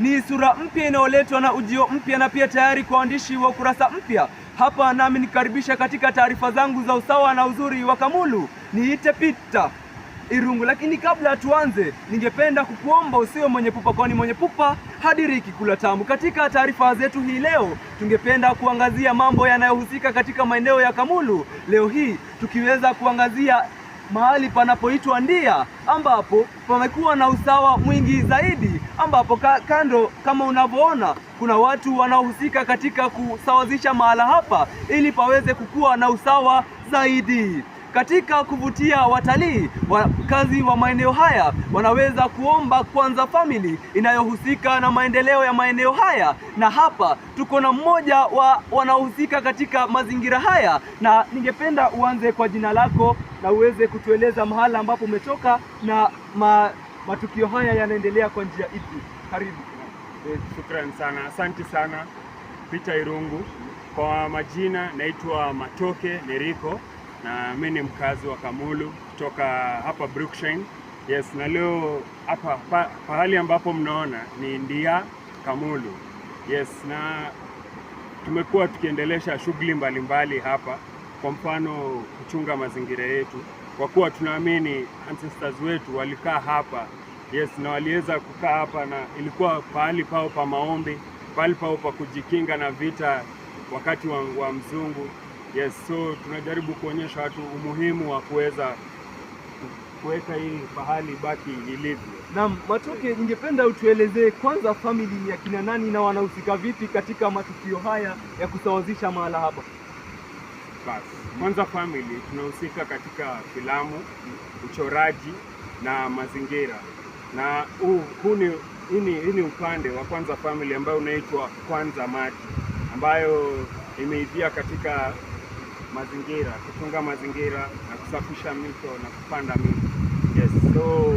Ni sura mpya inayoletwa na ujio mpya na pia tayari kwa waandishi wa ukurasa mpya. Hapa nami nikaribisha katika taarifa zangu za usawa na uzuri wa Kamulu. Niite Peter Irungu, lakini kabla tuanze, ningependa kukuomba usiwe mwenye pupa, kwani mwenye pupa hadiriki kula tamu. Katika taarifa zetu hii leo, tungependa kuangazia mambo yanayohusika katika maeneo ya Kamulu. Leo hii tukiweza kuangazia mahali panapoitwa Ndia, ambapo pamekuwa na usawa mwingi zaidi, ambapo kando kama unavyoona kuna watu wanaohusika katika kusawazisha mahala hapa ili paweze kukua na usawa zaidi. Katika kuvutia watalii, wakazi wa maeneo haya wanaweza kuomba Kwanza Family inayohusika na maendeleo ya maeneo haya, na hapa tuko na mmoja wa wanaohusika katika mazingira haya, na ningependa uanze kwa jina lako na uweze kutueleza mahala ambapo umetoka na matukio haya yanaendelea kwa njia ipi. Karibu. Shukrani sana, asante sana Peter Irungu. Kwa majina naitwa Matoke Neriko na mimi ni mkazi wa Kamulu kutoka hapa Brookside. Yes, na leo hapa pahali ambapo mnaona ni Ndia Kamulu. Yes, na tumekuwa tukiendelesha shughuli mbalimbali hapa, kwa mfano kuchunga mazingira yetu, kwa kuwa tunaamini ancestors wetu walikaa hapa. Yes, na waliweza kukaa hapa na ilikuwa pahali pao pa maombi, pahali pao pa kujikinga na vita wakati wa mzungu. Yes, so tunajaribu kuonyesha watu umuhimu wa kuweza kuweka hii pahali baki ilivyo. Naam, Matoke, ningependa utuelezee Kwanza Family ni akina nani na wanahusika vipi katika matukio haya ya kusawazisha mahala hapa? Basi, Kwanza Family tunahusika katika filamu, uchoraji na mazingira. Na hii ni upande wa Kwanza Family ambayo unaitwa Kwanza Maji, ambayo imeivia katika mazingira, kuchunga mazingira na kusafisha mito na kupanda miti. Yes, so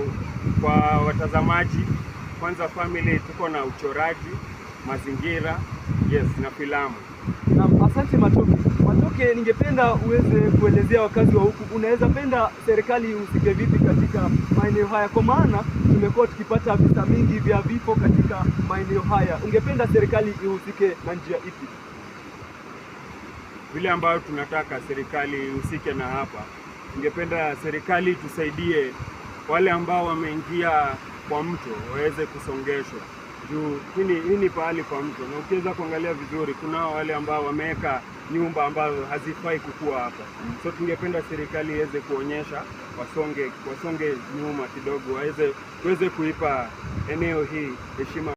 kwa watazamaji, Kwanza Family tuko na uchoraji, mazingira, yes, na filamu. Naam, asante Matoke. Matoke, ningependa uweze kuelezea wakazi wa huku, unaweza penda serikali ihusike vipi katika maeneo haya, kwa maana tumekuwa tukipata visa mingi vya vifo katika maeneo haya. Ungependa serikali ihusike na njia ipi? Vile ambayo tunataka serikali ihusike na hapa, ningependa serikali tusaidie wale ambao wameingia kwa mto waweze kusongeshwa. Juu hii ni pahali pa mto, na ukiweza kuangalia vizuri kuna wale ambao wameweka nyumba ambazo hazifai kukua hapa. So tungependa serikali iweze kuonyesha wasonge nyuma kidogo, waweze kuipa eneo hii heshima.